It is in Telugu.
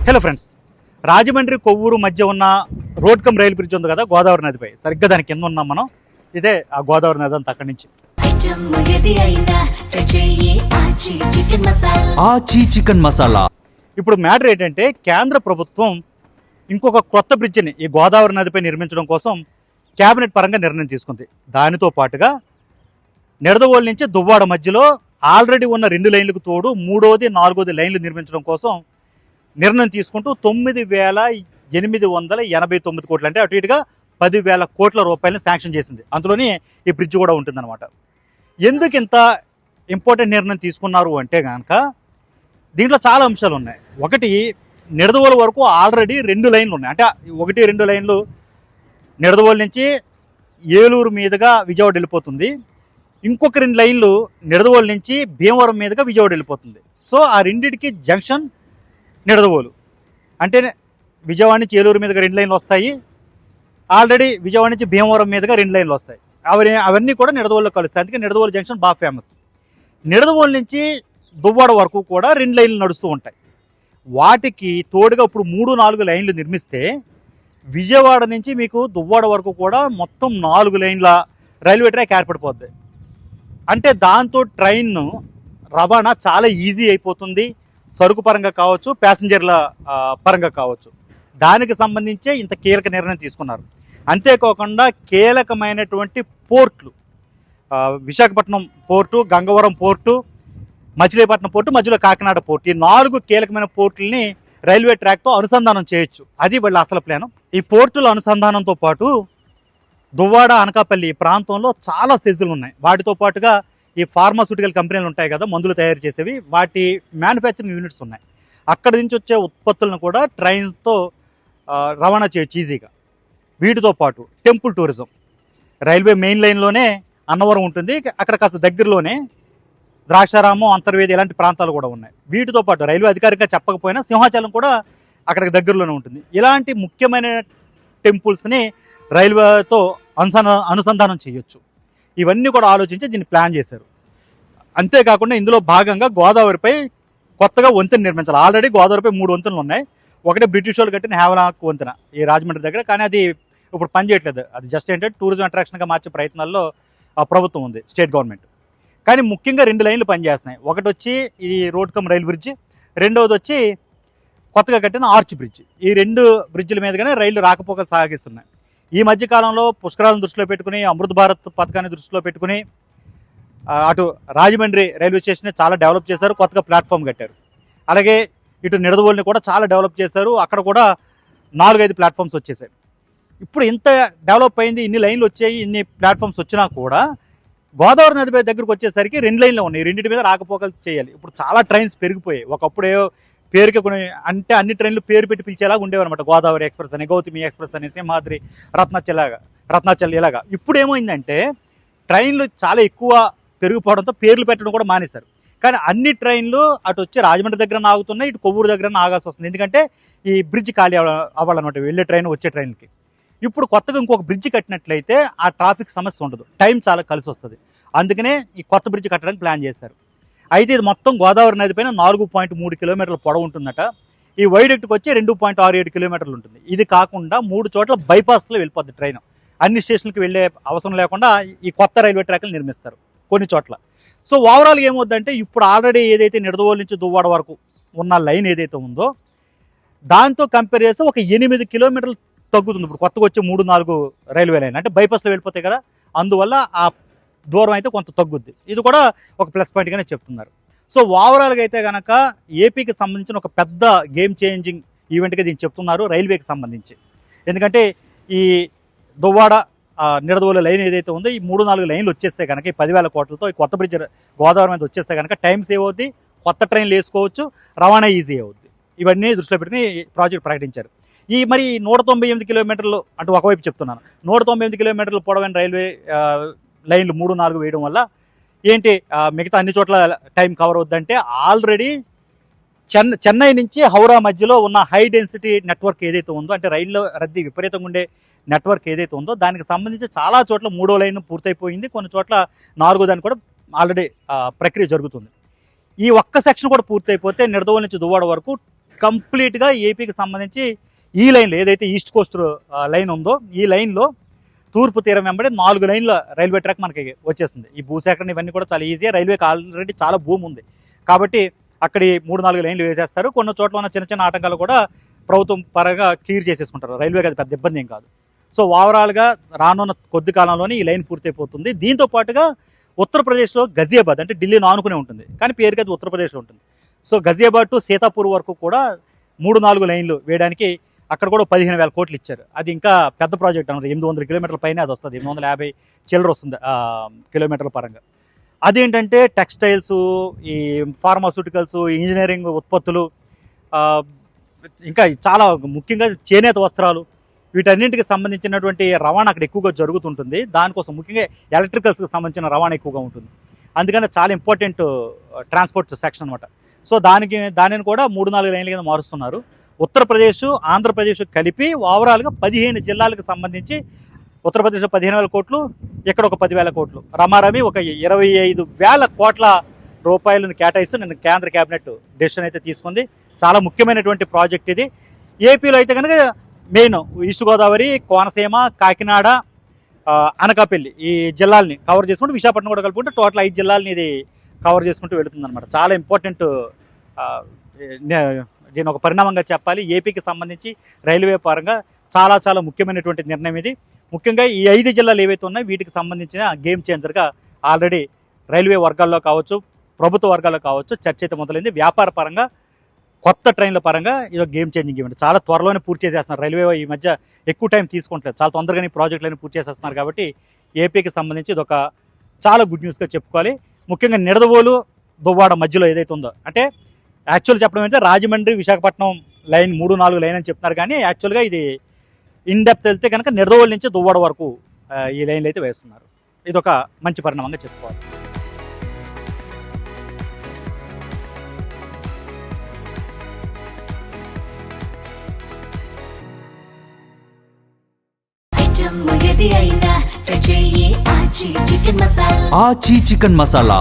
హలో ఫ్రెండ్స్, రాజమండ్రి కొవ్వూరు మధ్య ఉన్న రోడ్ కమ్ రైలు బ్రిడ్జ్ ఉంది కదా గోదావరి నదిపై, సరిగ్గా దాని కింద ఉన్నాం మనం. ఇదే ఆ గోదావరి నది అంతా అక్కడి నుంచి. చికెన్ మసాలా. ఇప్పుడు మ్యాటర్ ఏంటంటే కేంద్ర ప్రభుత్వం ఇంకొక కొత్త బ్రిడ్జిని ఈ గోదావరి నదిపై నిర్మించడం కోసం కేబినెట్ పరంగా నిర్ణయం తీసుకుంది. దానితో పాటుగా నిడదవోలు నుంచి దువ్వాడ మధ్యలో ఆల్రెడీ ఉన్న 2 లైన్లకు తోడు 3వది 4వది లైన్లు నిర్మించడం కోసం నిర్ణయం తీసుకుంటూ 9,889 కోట్లు, అంటే అటు ఇటుగా 10,000 కోట్ల రూపాయలను శాంక్షన్ చేసింది. అందులోని ఈ బ్రిడ్జ్ కూడా ఉంటుందన్నమాట. ఎందుకు ఇంత ఇంపార్టెంట్ నిర్ణయం తీసుకున్నారు అంటే కనుక దీంట్లో చాలా అంశాలు ఉన్నాయి. ఒకటి, నిడదవోలు వరకు ఆల్రెడీ 2 లైన్లు ఉన్నాయి. అంటే 1-2 లైన్లు నిడదవోలు నుంచి ఏలూరు మీదుగా విజయవాడ వెళ్ళిపోతుంది. ఇంకొక 2 లైన్లు నిడదవోలు నుంచి భీమవరం మీదుగా విజయవాడ వెళ్ళిపోతుంది. సో ఆ రెండింటికి జంక్షన్ నిడదవోలు. అంటే విజయవాడ నుంచి ఏలూరు మీదుగా 2 లైన్లు వస్తాయి. ఆల్రెడీ విజయవాడ నుంచి భీమవరం మీదుగా 2 లైన్లు వస్తాయి. అవన్నీ కూడా నిడదవోలులో కలుస్తాయి. అందుకే నిడదవోలు జంక్షన్ బాగా ఫేమస్. నిడదవోలు నుంచి దువ్వాడ వరకు కూడా 2 లైన్లు నడుస్తూ ఉంటాయి. వాటికి తోడుగా ఇప్పుడు 3-4 లైన్లు నిర్మిస్తే విజయవాడ నుంచి మీకు దువ్వాడ వరకు కూడా మొత్తం 4 లైన్ల రైల్వే ట్రాక్ ఏర్పడిపోద్ది. అంటే దాంతో ట్రైన్ రవాణా చాలా ఈజీ అయిపోతుంది. సరుకు పరంగా కావచ్చు, ప్యాసింజర్ల పరంగా కావచ్చు. దానికి సంబంధించే ఇంత కీలక నిర్ణయం తీసుకున్నారు. అంతేకాకుండా కీలకమైనటువంటి పోర్ట్లు, Visakhapatnam port, Gangavaram port, Machilipatnam port, మధ్యలో కాకినాడ పోర్టు, ఈ 4 కీలకమైన పోర్టుల్ని రైల్వే ట్రాక్తో అనుసంధానం చేయొచ్చు. అది వాళ్ళ అసలు ప్లాను. ఈ పోర్టుల అనుసంధానంతో పాటు దువ్వాడ, అనకాపల్లి ప్రాంతంలో చాలా సెజ్లు ఉన్నాయి. వాటితో పాటుగా ఈ ఫార్మాస్యూటికల్ కంపెనీలు ఉంటాయి కదా, మందులు తయారు చేసేవి, వాటి మ్యానుఫ్యాక్చరింగ్ యూనిట్స్ ఉన్నాయి. అక్కడి నుంచి వచ్చే ఉత్పత్తులను కూడా ట్రైన్తో రవాణా చేయొచ్చు ఈజీగా. వీటితో పాటు టెంపుల్ టూరిజం, రైల్వే మెయిన్ లైన్లోనే అన్నవరం ఉంటుంది, అక్కడ కాస్త దగ్గరలోనే ద్రాక్షారామం, అంతర్వేది ఇలాంటి ప్రాంతాలు కూడా ఉన్నాయి. వీటితో పాటు రైల్వే అధికారికంగా చెప్పకపోయినా సింహాచలం కూడా అక్కడికి దగ్గరలోనే ఉంటుంది. ఇలాంటి ముఖ్యమైన టెంపుల్స్ని రైల్వేతో అనుసంధానం చేయొచ్చు. ఇవన్నీ కూడా ఆలోచించి దీన్ని ప్లాన్ చేశారు. అంతేకాకుండా ఇందులో భాగంగా గోదావరిపై కొత్తగా వంతెన నిర్మించాలి. ఆల్రెడీ గోదావరిపై 3 వంతెనలు ఉన్నాయి. ఒకటి బ్రిటిష్ వాళ్ళు కట్టిన హేవలాక్ వంతెన ఈ రాజమండ్రి దగ్గర, కానీ అది ఇప్పుడు పనిచేయట్లేదు. అది జస్ట్ ఏంటంటే టూరిజం అట్రాక్షన్గా మార్చే ప్రయత్నాల్లో ప్రభుత్వం ఉంది, స్టేట్ గవర్నమెంట్. కానీ ముఖ్యంగా 2 లైన్లు పనిచేస్తున్నాయి. ఒకటి వచ్చి ఈ రోడ్ కమ్ రైల్ బ్రిడ్జ్, రెండవది వచ్చి కొత్తగా కట్టిన ఆర్చ్ బ్రిడ్జ్. ఈ 2 బ్రిడ్జిల మీదుగానే రైళ్లు రాకపోకలు సాగిస్తున్నాయి. ఈ మధ్యకాలంలో పుష్కరాలను దృష్టిలో పెట్టుకుని, అమృత్ భారత్ పథకాన్ని దృష్టిలో పెట్టుకుని అటు రాజమండ్రి రైల్వే స్టేషన్ చాలా డెవలప్ చేశారు, కొత్తగా ప్లాట్ఫామ్ కట్టారు. అలాగే ఇటు నిడదవోలుని కూడా చాలా డెవలప్ చేశారు, అక్కడ కూడా 4-5 ప్లాట్ఫామ్స్ వచ్చేసాయి. ఇప్పుడు ఇంత డెవలప్ అయింది, ఇన్ని లైన్లు వచ్చాయి, ఇన్ని ప్లాట్ఫామ్స్ వచ్చినా కూడా గోదావరి నది దగ్గరకు వచ్చేసరికి 2 లైన్లు ఉన్నాయి. రెండింటి మీద రాకపోకలు చేయాలి. ఇప్పుడు చాలా ట్రైన్స్ పెరిగిపోయాయి. ఒకప్పుడు పేరుకి కొన్ని, అంటే అన్ని ట్రైన్లు పేరు పెట్టి పిలిచేలాగా ఉండేవన్నమాట. గోదావరి ఎక్స్ప్రెస్ అని, గౌతమి ఎక్స్ప్రెస్ అని, సింహాద్రి, రత్నాచల్ ఇలాగా. ఇప్పుడు ఏమైందంటే ట్రైన్లు చాలా ఎక్కువ పెరిగిపోవడంతో పేర్లు పెట్టడం కూడా మానేశారు. కానీ అన్ని ట్రైన్లు అటు వచ్చి రాజమండ్రి దగ్గర ఆగుతున్నాయి, ఇటు కొవ్వూరు దగ్గర ఆగాల్సి వస్తుంది. ఎందుకంటే ఈ బ్రిడ్జ్ ఖాళీ అవ్వాలన్నమాట వెళ్ళే ట్రైన్ వచ్చే ట్రైన్కి. ఇప్పుడు కొత్తగా ఇంకొక బ్రిడ్జ్ కట్టినట్లయితే ఆ ట్రాఫిక్ సమస్య ఉండదు, టైం చాలా కలిసి వస్తుంది. అందుకనే ఈ కొత్త బ్రిడ్జ్ కట్టడానికి ప్లాన్ చేశారు. అయితే ఇది మొత్తం గోదావరి నది పైన 4.3 కిలోమీటర్ల పొడవు ఉంటుందట. ఈ వైడక్ట్కి వచ్చి 2.67 కిలోమీటర్లు ఉంటుంది. ఇది కాకుండా 3 చోట్ల బైపాస్లో వెళ్ళిపోద్ది ట్రైన్. అన్ని స్టేషన్లకు వెళ్ళే అవసరం లేకుండా ఈ కొత్త రైల్వే ట్రాక్లు నిర్మిస్తారు కొన్ని చోట్ల. సో ఓవరాల్గా ఏమవుద్దంటే ఇప్పుడు ఆల్రెడీ ఏదైతే నిడదవోలు నుంచి దువ్వాడ వరకు ఉన్న లైన్ ఏదైతే ఉందో దాంతో కంపేర్ చేస్తే ఒక 8 కిలోమీటర్లు తగ్గుతుంది. ఇప్పుడు కొత్తగా వచ్చే 3-4 రైల్వే లైన్ అంటే బైపాస్లో వెళ్ళిపోతాయి కదా, అందువల్ల ఆ దూరం అయితే కొంత తగ్గుద్ది. ఇది కూడా ఒక ప్లస్ పాయింట్గానే చెప్తున్నారు. సో ఓవరాల్గా అయితే కనుక ఏపీకి సంబంధించిన ఒక పెద్ద గేమ్ చేంజింగ్ ఈవెంట్గా దీన్ని చెప్తున్నారు రైల్వేకి సంబంధించి. ఎందుకంటే ఈ దువ్వాడ నిడదవోలు లైన్ ఏదైతే ఉందో ఈ 3-4 లైన్లు వచ్చేస్తే కనుక ఈ 10,000 కోట్లతో ఈ కొత్త బ్రిడ్జ్ గోదావరి మీద వచ్చేస్తే కనుక టైం సేవ్ అవుద్ది, కొత్త ట్రైన్లు వేసుకోవచ్చు, రవాణా ఈజీ అవుద్ది. ఇవన్నీ దృష్టిలో పెట్టుకుని ప్రాజెక్ట్ ప్రకటించారు. ఈ మరి 198 కిలోమీటర్లు అంటే ఒకవైపు చెప్తున్నాను, 198 కిలోమీటర్లు పొడవైన రైల్వే లైన్లు 3-4 వేయడం వల్ల ఏంటి మిగతా అన్ని చోట్ల టైం కవర్ అవుద్దంటే ఆల్రెడీ చెన్నై నుంచి హౌరా మధ్యలో ఉన్న హై డెన్సిటీ నెట్వర్క్ ఏదైతే ఉందో, అంటే రైల్లో రద్దీ విపరీతంగా ఉండే నెట్వర్క్ ఏదైతే ఉందో దానికి సంబంధించి చాలా చోట్ల 3వ లైన్ పూర్తయిపోయింది, కొన్ని చోట్ల 4వ దాన్ని కూడా ఆల్రెడీ ప్రక్రియ జరుగుతుంది. ఈ ఒక్క సెక్షన్ కూడా పూర్తయిపోతే నిడదవోలు నుంచి దువ్వాడ వరకు కంప్లీట్గా ఏపీకి సంబంధించి ఈ లైన్లో ఏదైతే ఈస్ట్ కోస్ట్ లైన్ ఉందో ఈ లైన్లో తూర్పు తీరం వెంబడి 4 లైన్ల రైల్వే ట్రాక్ మనకి వచ్చేస్తుంది. ఈ భూసేకరణ ఇవన్నీ కూడా చాలా ఈజీగా, రైల్వేకి ఆల్రెడీ చాలా భూమి ఉంది కాబట్టి అక్కడి 3-4 లైన్లు వేసేస్తారు. కొన్ని చోట్ల ఉన్న చిన్న చిన్న ఆటంకాలు కూడా ప్రభుత్వం పరంగా క్లియర్ చేసేసుకుంటారు. రైల్వేకి అది పెద్ద ఇబ్బంది ఏం కాదు. సో ఓవరాల్గా రానున్న కొద్ది కాలంలోనే ఈ లైన్ పూర్తయిపోతుంది. దీంతో పాటుగా ఉత్తరప్రదేశ్లో గజియాబాద్ అంటే ఢిల్లీని ఆనుకునే ఉంటుంది కానీ పేరుకి అది ఉత్తరప్రదేశ్లో ఉంటుంది. సో గజియాబాద్ టు సీతాపూర్ వరకు కూడా 3-4 లైన్లు వేయడానికి అక్కడ కూడా 15,000 కోట్లు ఇచ్చారు. అది ఇంకా పెద్ద ప్రాజెక్ట్ అన్నమాట. 800 కిలోమీటర్ల పైన అది వస్తుంది. 850 చిల్లర వస్తుంది కిలోమీటర్ల పరంగా. అదేంటంటే టెక్స్టైల్స్, ఈ ఫార్మాస్యూటికల్స్, ఇంజనీరింగ్ ఉత్పత్తులు, ఇంకా చాలా ముఖ్యంగా చేనేత వస్త్రాలు, వీటన్నింటికి సంబంధించినటువంటి రవాణా అక్కడ ఎక్కువగా జరుగుతుంటుంది. దానికోసం ముఖ్యంగా ఎలక్ట్రికల్స్కి సంబంధించిన రవాణా ఎక్కువగా ఉంటుంది. అందుకని చాలా ఇంపార్టెంట్ ట్రాన్స్పోర్ట్ సెక్షన్ అనమాట. సో దానిని కూడా 3-4 లైన్ల కింద మారుస్తున్నారు. ఉత్తరప్రదేశ్, ఆంధ్రప్రదేశ్ కలిపి ఓవరాల్గా 15 జిల్లాలకు సంబంధించి ఉత్తరప్రదేశ్లో 15,000 కోట్లు, ఇక్కడ ఒక 10,000 కోట్లు, రమారమి ఒక 25,000 కోట్ల రూపాయలను కేటాయిస్తూ నిన్న కేంద్ర కేబినెట్ డెసిషన్ అయితే తీసుకుంది. చాలా ముఖ్యమైనటువంటి ప్రాజెక్ట్ ఇది. ఏపీలో అయితే కనుక మెయిన్ ఈస్ట్ గోదావరి, కోనసీమ, కాకినాడ, అనకాపల్లి ఈ జిల్లాల్ని కవర్ చేసుకుంటూ విశాఖపట్నం కూడా కలుపుకుంటే టోటల్ 5 జిల్లాలని ఇది కవర్ చేసుకుంటూ వెళుతుంది అనమాట. చాలా ఇంపార్టెంట్, దీని ఒక పరిణామంగా చెప్పాలి. ఏపీకి సంబంధించి రైల్వే పరంగా చాలా చాలా ముఖ్యమైనటువంటి నిర్ణయం ఇది. ముఖ్యంగా ఈ 5 జిల్లాలు ఏవైతే ఉన్నాయో వీటికి సంబంధించిన గేమ్ చేంజర్గా ఆల్రెడీ రైల్వే వర్గాల్లో కావచ్చు, ప్రభుత్వ వర్గాల్లో కావచ్చు చర్చ అయితే మొదలైంది. వ్యాపార పరంగా, కొత్త ట్రైన్ల పరంగా ఇది గేమ్ చేంజింగ్ ఈవెంట్. చాలా త్వరలోనే పూర్తి చేసేస్తున్నారు. రైల్వే ఈ మధ్య ఎక్కువ టైం తీసుకుంటలేదు, చాలా తొందరగానే ప్రాజెక్టులన్నీ పూర్తి చేసేస్తున్నారు. కాబట్టి ఏపీకి సంబంధించి ఇది ఒక చాలా గుడ్ న్యూస్గా చెప్పుకోవాలి. ముఖ్యంగా నిడదవోలు, దువ్వాడ మధ్యలో ఏదైతే ఉందో, అంటే యాక్చువల్ చెప్పడం ఏంటంటే రాజమండ్రి, విశాఖపట్నం లైన్ 3-4 లైన్ అని చెప్తున్నారు కానీ యాక్చువల్గా ఇది ఇన్ డెప్త్ వెళ్తే కనుక నిడదవోలు నుంచి దువ్వాడ వరకు ఈ లైన్లు అయితే వేస్తున్నారు. ఇది ఒక మంచి పరిణామంగా చెప్పుకోవాలి. ఆచి చికెన్ మసాలా